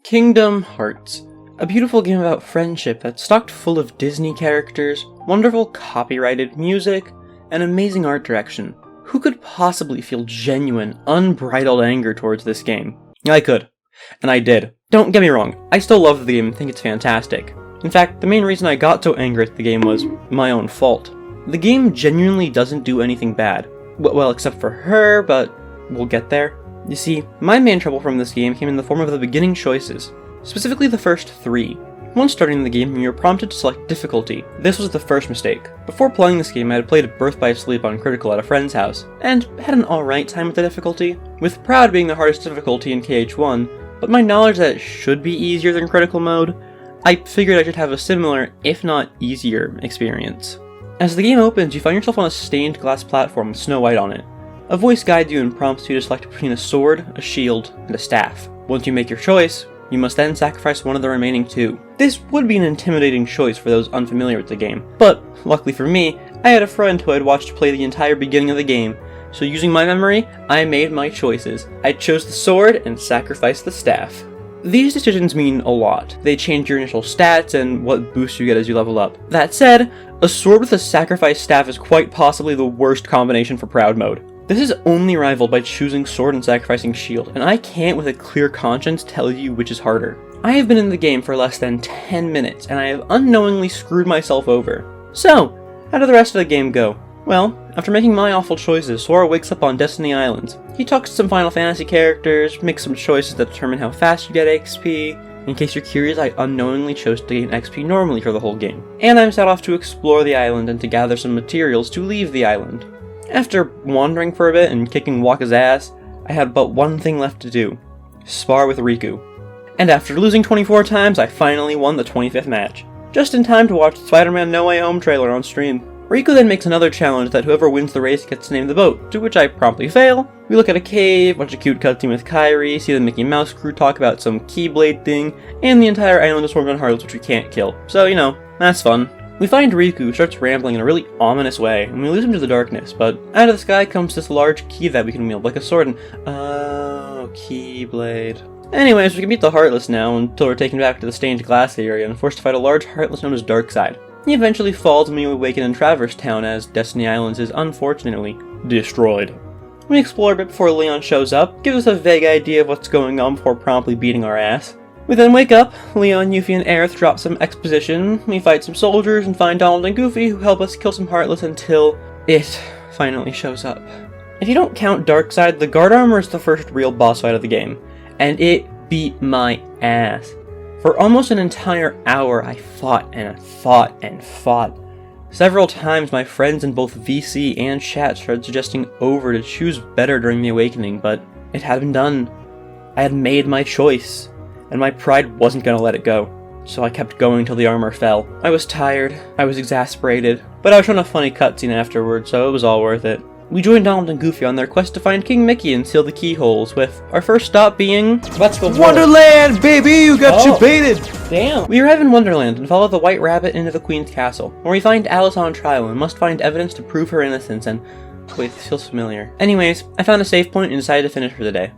Kingdom Hearts, a beautiful game about friendship that's stocked full of Disney characters, wonderful copyrighted music, and amazing art direction. Who could possibly feel genuine, unbridled anger towards this game? I could. And I did. Don't get me wrong, I still love the game and think it's fantastic. In fact, the main reason I got so angry at the game was my own fault. The game genuinely doesn't do anything bad. Well, except for her, but we'll get there. You see, my main trouble from this game came in the form of the beginning choices, specifically the first 3. Once starting the game, you were prompted to select difficulty. This was the first mistake. Before playing this game, I had played Birth by Sleep on Critical at a friend's house, and had an alright time with the difficulty, with Proud being the hardest difficulty in KH1, but my knowledge that it should be easier than Critical mode, I figured I should have a similar, if not easier, experience. As the game opens, you find yourself on a stained glass platform with Snow White on it. A voice guides you and prompts you to select between a sword, a shield, and a staff. Once you make your choice, you must then sacrifice one of the remaining 2. This would be an intimidating choice for those unfamiliar with the game, but luckily for me, I had a friend who I had watched play the entire beginning of the game, so using my memory, I made my choices. I chose the sword and sacrificed the staff. These decisions mean a lot. They change your initial stats and what boosts you get as you level up. That said, a sword with a sacrificed staff is quite possibly the worst combination for Proud mode. This is only rivaled by choosing sword and sacrificing shield, and I can't with a clear conscience tell you which is harder. I have been in the game for less than 10 minutes, and I have unknowingly screwed myself over. So, how did the rest of the game go? Well, after making my awful choices, Sora wakes up on Destiny Islands. He talks to some Final Fantasy characters, makes some choices that determine how fast you get XP. In case you're curious, I unknowingly chose to gain XP normally for the whole game. And I'm set off to explore the island and to gather some materials to leave the island. After wandering for a bit and kicking Wakka's ass, I had but one thing left to do: spar with Riku. And after losing 24 times, I finally won the 25th match. Just in time to watch the Spider-Man No Way Home trailer on stream. Riku then makes another challenge that whoever wins the race gets to name the boat, to which I promptly fail. We look at a cave, watch a cute cutscene with Kairi, see the Mickey Mouse crew talk about some Keyblade thing, and the entire island is swarmed on Heartless which we can't kill. So, you know, that's fun. We find Riku, who starts rambling in a really ominous way, and we lose him to the darkness, but out of the sky comes this large key that we can wield like a sword and... oh, Keyblade. Anyways, we can beat the Heartless now until we're taken back to the stained glass area and forced to fight a large Heartless known as Darkseid. He eventually falls when we awaken in Traverse Town as Destiny Islands is unfortunately destroyed. We explore a bit before Leon shows up, gives us a vague idea of what's going on before promptly beating our ass. We then wake up, Leon, Yuffie, and Aerith drop some exposition, we fight some soldiers and find Donald and Goofy who help us kill some Heartless until it finally shows up. If you don't count Darkseid, the Guard Armor is the first real boss fight of the game, and it beat my ass. For almost an entire hour, I fought and fought and fought. Several times my friends in both VC and chat started suggesting over to choose better during the awakening, but it had been done. I had made my choice, and my pride wasn't gonna let it go. So I kept going till the armor fell. I was tired, I was exasperated, but I was shown a funny cutscene afterwards, so it was all worth it. We joined Donald and Goofy on their quest to find King Mickey and seal the keyholes, with our first stop being... Let's go Wonderland, baby! You got you baited! Damn! We arrive in Wonderland and follow the White Rabbit into the Queen's castle, where we find Alice on trial and must find evidence to prove her innocence and... wait, this feels familiar. Anyways, I found a save point and decided to finish for the day.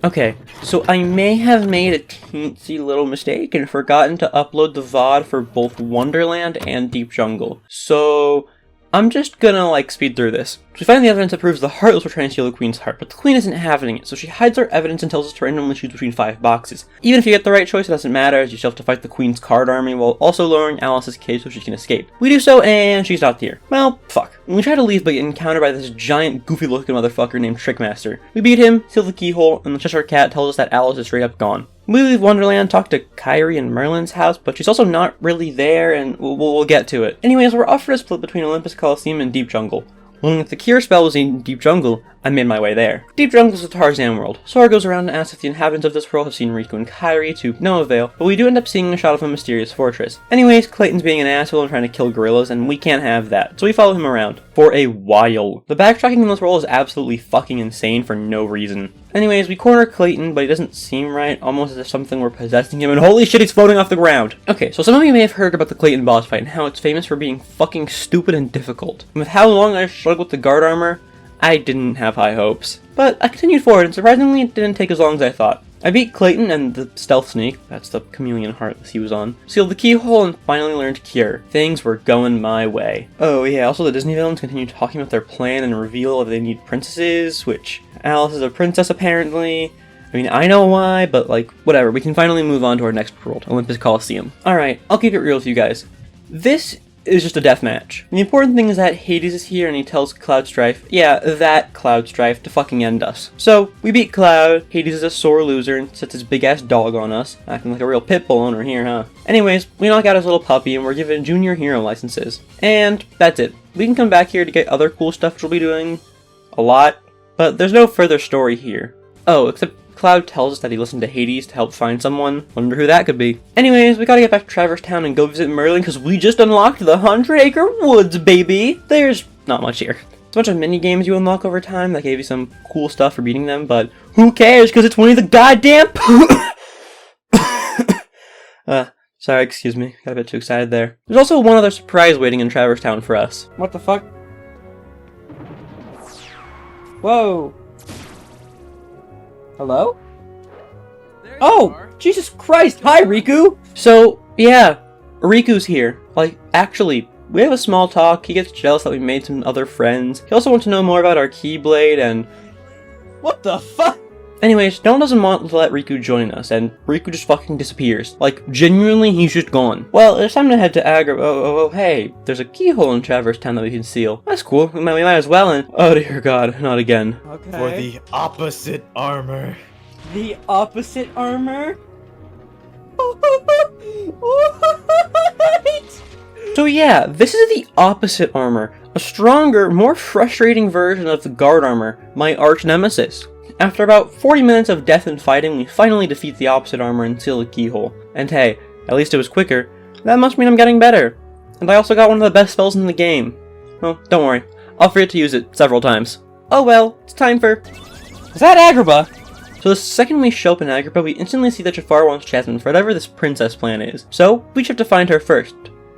Okay, so I may have made a teensy little mistake and forgotten to upload the VOD for both Wonderland and Deep Jungle. So... I'm just gonna, speed through this. So we find the evidence that proves the Heartless were trying to steal the Queen's heart, but the Queen isn't having it, so she hides our evidence and tells us to randomly choose between 5 boxes. Even if you get the right choice, it doesn't matter, as you still have to fight the Queen's card army while also lowering Alice's cage so she can escape. We do so, and she's not here. Well, fuck. We try to leave, but get encountered by this giant, goofy-looking motherfucker named Trickmaster. We beat him, seal the keyhole, and the Cheshire Cat tells us that Alice is straight up gone. We leave Wonderland, talk to Kairi and Merlin's house, but she's also not really there, and we'll get to it. Anyways, we're offered a split between Olympus Coliseum and Deep Jungle. Learning that the cure spell was in Deep Jungle, I made my way there. Deep Jungle is a Tarzan world. Sora goes around and asks if the inhabitants of this world have seen Riku and Kairi, to no avail, but we do end up seeing a shot of a mysterious fortress. Anyways, Clayton's being an asshole and trying to kill gorillas, and we can't have that, so we follow him around. For a while. The backtracking in this world is absolutely fucking insane for no reason. Anyways, we corner Clayton, but he doesn't seem right, almost as if something were possessing him, and holy shit, he's floating off the ground! Okay, so some of you may have heard about the Clayton boss fight and how it's famous for being fucking stupid and difficult. And with how long I struggled with the guard armor, I didn't have high hopes. But I continued forward, and surprisingly, it didn't take as long as I thought. I beat Clayton and the Stealth Sneak, that's the Chameleon Heartless he was on, sealed the keyhole, and finally learned Cure. Things were going my way. Oh yeah, also the Disney villains continue talking about their plan and reveal that they need princesses, which Alice is a princess apparently. I mean, I know why, but like, whatever. We can finally move on to our next world, Olympus Coliseum. Alright, I'll keep it real with you guys. This is just a death match. The important thing is that Hades is here and he tells Cloud Strife, yeah, that Cloud Strife, to fucking end us. So, we beat Cloud, Hades is a sore loser and sets his big ass dog on us, acting like a real pit bull owner here, huh? Anyways, we knock out his little puppy and we're given junior hero licenses. And that's it. We can come back here to get other cool stuff which we'll be doing a lot, but there's no further story here. Oh, except Cloud tells us that he listened to Hades to help find someone. Wonder who that could be. Anyways, we gotta get back to Traverse Town and go visit Merlin because we just unlocked the 100-acre woods, baby! There's not much here. It's a bunch of mini-games you unlock over time that gave you some cool stuff for beating them, but who cares because it's one of the goddamn sorry, excuse me. Got a bit too excited there. There's also one other surprise waiting in Traverse Town for us. What the fuck? Whoa! Hello? Oh! Jesus Christ! Hi, Riku! So, yeah, Riku's here. Like, actually, we have a small talk. He gets jealous that we made some other friends. He also wants to know more about our Keyblade and... What the fuck? Anyways, Donald doesn't want to let Riku join us, and Riku just fucking disappears. Like, genuinely, he's just gone. Well, it's time to head to Oh, hey, there's a keyhole in Traverse Town that we can seal. That's cool, we might as well, and... Oh dear god, not again. Okay. For the opposite armor. The opposite armor? So yeah, this is the opposite armor. A stronger, more frustrating version of the guard armor, my arch nemesis. After about 40 minutes of death and fighting, we finally defeat the opposite armor and seal the keyhole. And hey, at least it was quicker. That must mean I'm getting better. And I also got one of the best spells in the game. Well, don't worry. I'll forget to use it several times. Oh well, it's time for... Is that Agrabah? So the second we show up in Agrabah, we instantly see that Jafar wants Jasmine for whatever this princess plan is. So, we just have to find her first.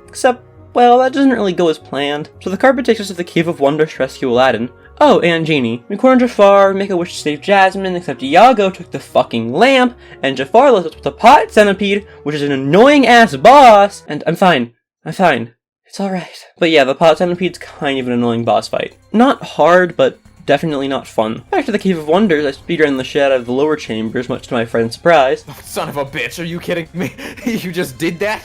Except, well, that doesn't really go as planned. So the carpet takes us to the Cave of Wonders to rescue Aladdin. Oh, and Genie. We corner Jafar, make a wish to save Jasmine, except Iago took the fucking lamp, and Jafar left us with the pot centipede, which is an annoying-ass boss, and I'm fine. It's alright. But yeah, the pot centipede's kind of an annoying boss fight. Not hard, but definitely not fun. Back to the Cave of Wonders, I speedrun the shit out of the lower chambers, much to my friend's surprise. Oh, son of a bitch, are you kidding me? You just did that?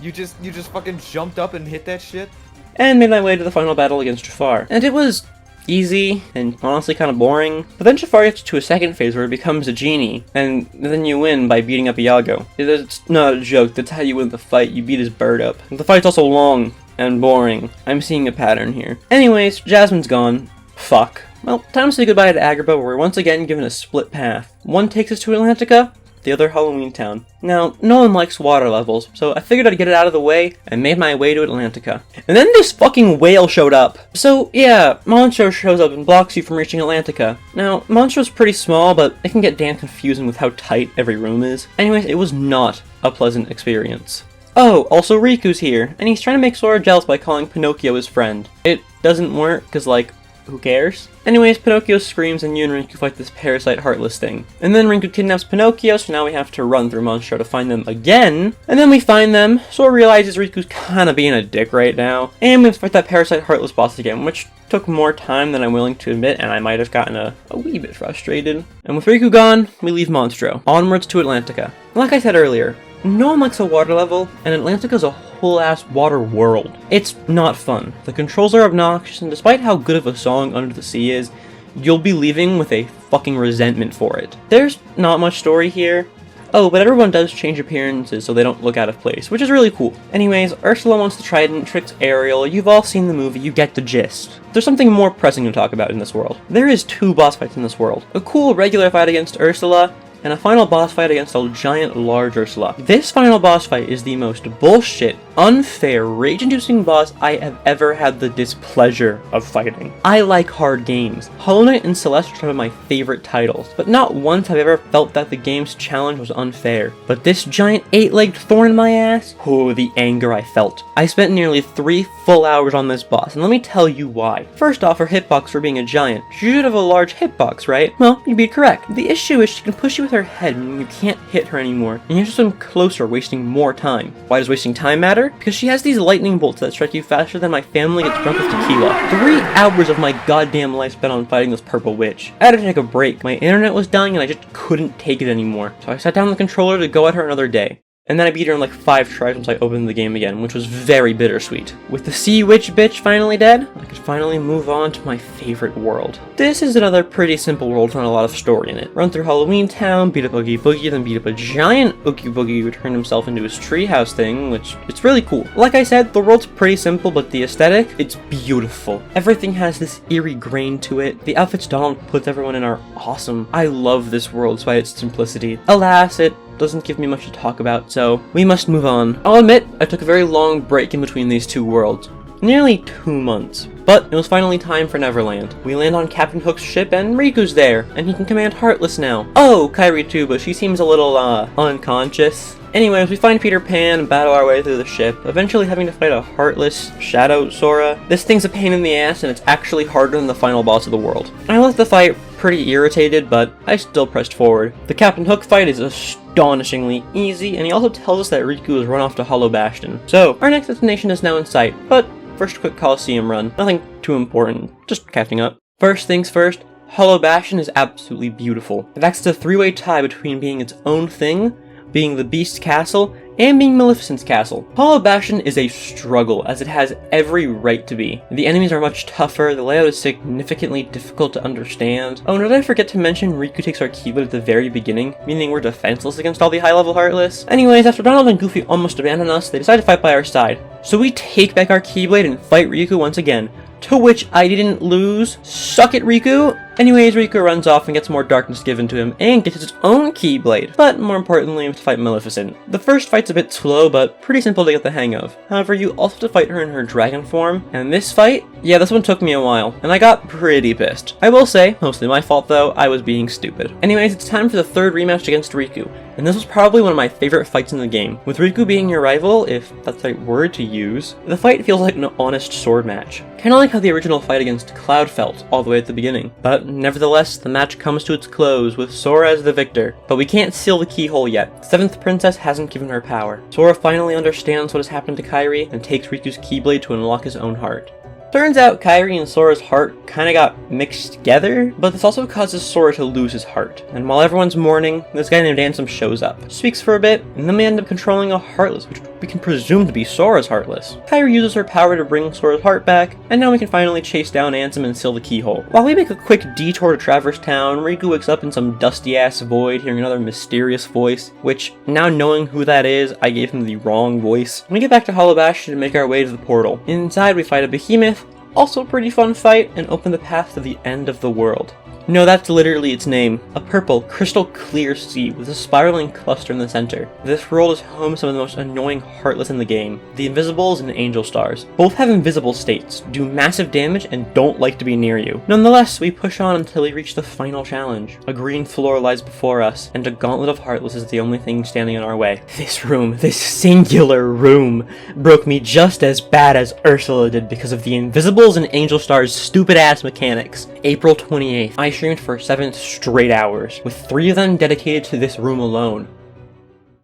You just fucking jumped up and hit that shit? And made my way to the final battle against Jafar. And it was easy, and honestly kind of boring. But then Jafar gets to a second phase where he becomes a genie, and then you win by beating up Iago. It's not a joke, that's how you win the fight, you beat his bird up. The fight's also long and boring. I'm seeing a pattern here. Anyways, Jasmine's gone. Fuck. Well, time to say goodbye to Agrabah, where we're once again given a split path. One takes us to Atlantica, the other Halloween Town. Now, no one likes water levels, so I figured I'd get it out of the way and made my way to Atlantica. And then this fucking whale showed up. So, yeah, Monstro shows up and blocks you from reaching Atlantica. Now, Monstro's pretty small, but it can get damn confusing with how tight every room is. Anyways, it was not a pleasant experience. Oh, also Riku's here, and he's trying to make Sora jealous by calling Pinocchio his friend. It doesn't work, cause like, who cares? Anyways, Pinocchio screams and you and Rinku fight this parasite heartless thing. And then Rinku kidnaps Pinocchio, so now we have to run through Monstro to find them again. And then we find them, Sora realizes Riku's kinda being a dick right now. And we have to fight that parasite heartless boss again, which took more time than I'm willing to admit, and I might have gotten a wee bit frustrated. And with Riku gone, we leave Monstro, onwards to Atlantica. Like I said earlier, no one likes a water level, and Atlantica's a whole-ass water world. It's not fun. The controls are obnoxious, and despite how good of a song Under the Sea is, you'll be leaving with a fucking resentment for it. There's not much story here. Oh, but everyone does change appearances so they don't look out of place, which is really cool. Anyways, Ursula wants the trident, tricks Ariel. You've all seen the movie, you get the gist. There's something more pressing to talk about in this world. There is 2 boss fights in this world. A cool regular fight against Ursula, and a final boss fight against a giant large Ursula. This final boss fight is the most bullshit, unfair, rage-inducing boss I have ever had the displeasure of fighting. I like hard games. Hollow Knight and Celeste are some of my favorite titles, but not once have I ever felt that the game's challenge was unfair. But this giant 8-legged thorn in my ass? Oh, the anger I felt. I spent nearly 3 full hours on this boss, and let me tell you why. First off, her hitbox for being a giant. She should have a large hitbox, right? Well, you'd be correct. The issue is she can push you with her head and you can't hit her anymore, and you have to swim closer, wasting more time. Why does wasting time matter? Because she has these lightning bolts that strike you faster than my family gets drunk with tequila. 3 hours of my goddamn life spent on fighting this purple witch. I had to take a break. My internet was dying and I just couldn't take it anymore. So I sat down the controller to go at her another day. And then I beat her in like 5 tries once I opened the game again, which was very bittersweet. With the sea witch bitch finally dead, I could finally move on to my favorite world. This is another pretty simple world with not a lot of story in it. Run through Halloween Town, beat up Oogie Boogie, then beat up a giant Oogie Boogie who turned himself into his treehouse thing, which it's really cool. Like I said, the world's pretty simple, but the aesthetic, it's beautiful. Everything has this eerie grain to it. The outfits Donald puts everyone in are awesome. I love this world despite its simplicity. Alas, it doesn't give me much to talk about, so we must move on. I'll admit, I took a very long break in between these 2 worlds. Nearly 2 months. But it was finally time for Neverland. We land on Captain Hook's ship and Riku's there, and he can command Heartless now. Oh, Kairi too, but she seems a little, unconscious. Anyways, we find Peter Pan and battle our way through the ship, eventually having to fight a Heartless Shadow Sora. This thing's a pain in the ass, and it's actually harder than the final boss of the world. I left the fight pretty irritated, but I still pressed forward. The Captain Hook fight is astonishingly easy, and he also tells us that Riku has run off to Hollow Bastion. So, our next destination is now in sight, but first a quick Coliseum run. Nothing too important, just catching up. First things first, Hollow Bastion is absolutely beautiful. It acts as a 3-way tie between being its own thing, being the Beast's castle, and being Maleficent's castle. Hollow Bastion is a struggle, as it has every right to be. The enemies are much tougher, the layout is significantly difficult to understand. Oh, and did I forget to mention Riku takes our Keyblade at the very beginning, meaning we're defenseless against all the high-level Heartless? Anyways, after Donald and Goofy almost abandon us, they decide to fight by our side. So we take back our Keyblade and fight Riku once again, to which I didn't lose. Suck it, Riku! Anyways, Riku runs off and gets more darkness given to him, and gets its own Keyblade. But more importantly, we have to fight Maleficent. The first fight's a bit slow, but pretty simple to get the hang of. However, you also have to fight her in her dragon form, and this fight? Yeah, this one took me a while, and I got pretty pissed. I will say, mostly my fault though, I was being stupid. Anyways, it's time for the 3rd rematch against Riku, and this was probably one of my favorite fights in the game. With Riku being your rival, if that's the right word to use, the fight feels like an honest sword match. Kinda like how the original fight against Cloud felt, all the way at the beginning. But nevertheless, the match comes to its close, with Sora as the victor. But we can't seal the keyhole yet. The 7th princess hasn't given her power. Sora finally understands what has happened to Kairi, and takes Riku's Keyblade to unlock his own heart. Turns out Kairi and Sora's heart kinda got mixed together, but this also causes Sora to lose his heart. And while everyone's mourning, this guy named Ansem shows up, speaks for a bit, and then we end up controlling a Heartless, which we can presume to be Sora's Heartless. Kairi uses her power to bring Sora's heart back, and now we can finally chase down Ansem and seal the keyhole. While we make a quick detour to Traverse Town, Riku wakes up in some dusty-ass void, hearing another mysterious voice, which, now knowing who that is, I gave him the wrong voice. We get back to Hollow Bastion and make our way to the portal. Inside, we fight a behemoth, also a pretty fun fight, and open the path to the end of the world. No, that's literally its name. A purple, crystal clear sea with a spiraling cluster in the center. This world is home to some of the most annoying Heartless in the game. The Invisibles and Angel Stars. Both have invisible states, do massive damage, and don't like to be near you. Nonetheless, we push on until we reach the final challenge. A green floor lies before us, and a gauntlet of Heartless is the only thing standing in our way. This room, this singular room, broke me just as bad as Ursula did because of the Invisibles and Angel Stars' stupid-ass mechanics. April 28th. I streamed for 7 straight hours, with 3 of them dedicated to this room alone.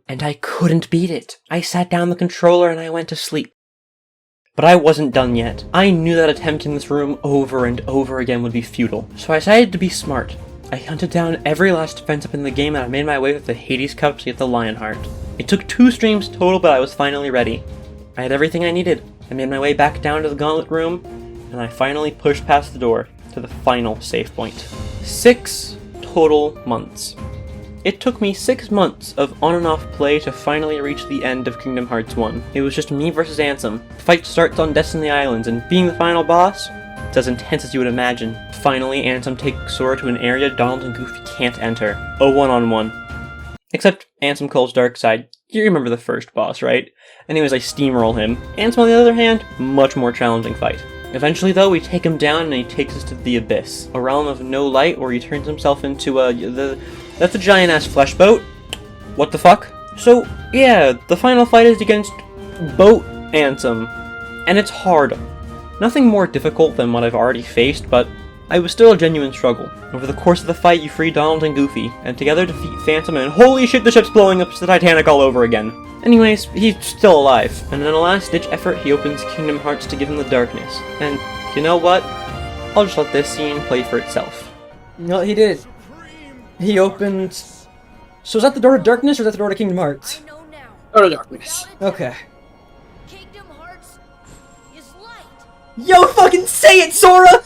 And I couldn't beat it. I sat down the controller and I went to sleep. But I wasn't done yet. I knew that attempting this room over and over again would be futile, so I decided to be smart. I hunted down every last defense up in the game and I made my way with the Hades Cup to get the Lionheart. It took 2 streams total, but I was finally ready. I had everything I needed. I made my way back down to the gauntlet room, and I finally pushed past the door to the final save point. 6 total months. It took me 6 months of on and off play to finally reach the end of Kingdom Hearts 1. It was just me versus Ansem. The fight starts on Destiny Islands, and being the final boss, it's as intense as you would imagine. Finally, Ansem takes Sora to an area Donald and Goofy can't enter. A one-on-one. Except Ansem calls Darkseid. You remember the first boss, right? Anyways, I steamroll him. Ansem, on the other hand, much more challenging fight. Eventually, though, we take him down and he takes us to the Abyss, a realm of no light where he turns himself into that's a giant-ass flesh boat. What the fuck? So, yeah, the final fight is against Boat Ansem, and it's hard. Nothing more difficult than what I've already faced, but it was still a genuine struggle. Over the course of the fight, you free Donald and Goofy, and together defeat Phantom, and holy shit, the ship's blowing up to the Titanic all over again. Anyways, he's still alive, and in a last-ditch effort, he opens Kingdom Hearts to give him the darkness. And you know what? I'll just let this scene play for itself. No, he did. He opened... So is that the door to darkness, or is that the door to Kingdom Hearts? I know now. Door to darkness. Okay. Kingdom Hearts is light. Yo, fucking say it, Sora!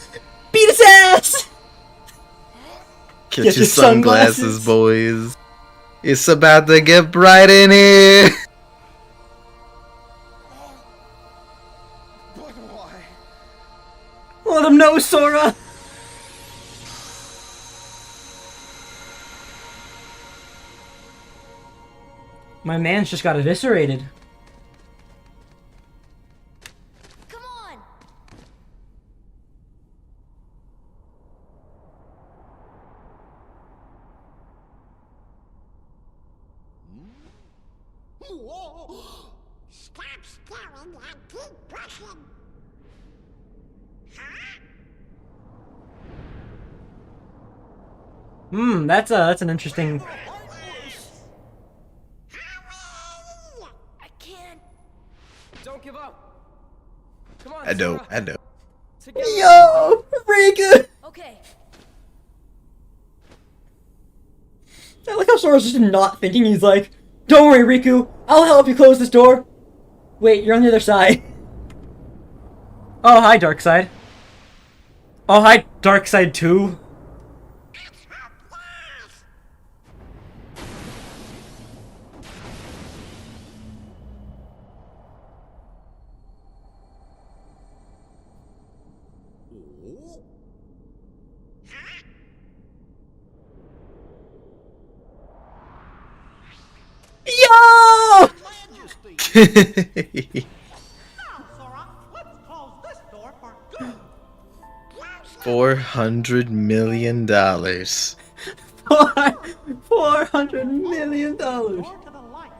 Beat his ass! Get your sunglasses, boys. It's about to get bright in here. But why? Let him know, Sora! My man's just got eviscerated. Come on. Whoa! Stop staring and keep brushing. Huh? That's an interesting... I can't. Don't give up. Come on. I know, Sora. I know. Together. Yo! Rika! Okay. I like how Sora's just not thinking. He's like, don't worry, Riku. I'll help you close this door. Wait, you're on the other side. Oh, hi, Darkseid. Oh, hi, Darkseid 2. It's her blast! Oh? Huh? Yo! Majesty! Now, Sora, let's close this door for good. $400 million. $400 million. Door to the light.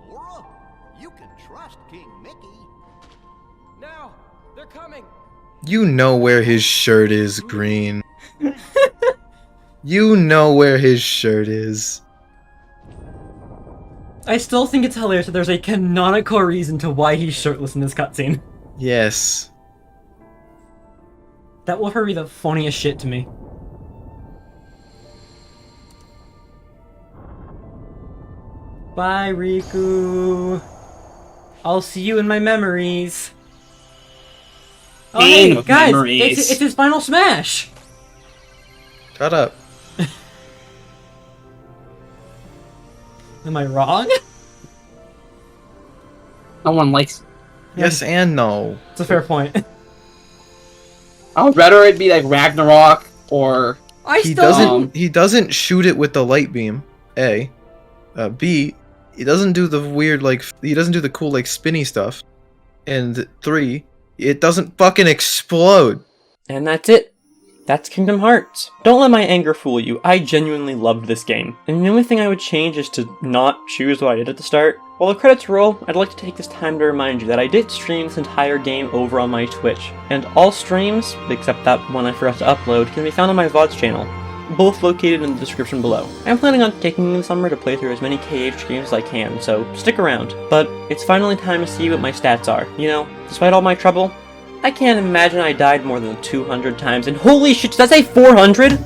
Sora, you can trust King Mickey. Now, they're coming. You know where his shirt is, Green. You know where his shirt is. I still think it's hilarious that there's a canonical reason to why he's shirtless in this cutscene. Yes. That will be the funniest shit to me. Bye, Riku. I'll see you in my memories. Oh, hey, of guys, memories. it's his final smash. Shut up. Am I wrong? No one likes. Yes and no. It's a fair point. I would rather it be like Ragnarok or I He still doesn't shoot it with the light beam. A. B. He doesn't do the weird he doesn't do the cool spinny stuff. And 3. It doesn't fucking explode. And that's it. That's Kingdom Hearts. Don't let my anger fool you, I genuinely loved this game. And the only thing I would change is to not choose what I did at the start. While the credits roll, I'd like to take this time to remind you that I did stream this entire game over on my Twitch. And all streams, except that one I forgot to upload, can be found on my VODs channel, both located in the description below. I'm planning on taking the summer to play through as many KH games as I can, so stick around. But it's finally time to see what my stats are. You know, despite all my trouble, I can't imagine I died more than 200 times, and holy shit, did I say 400?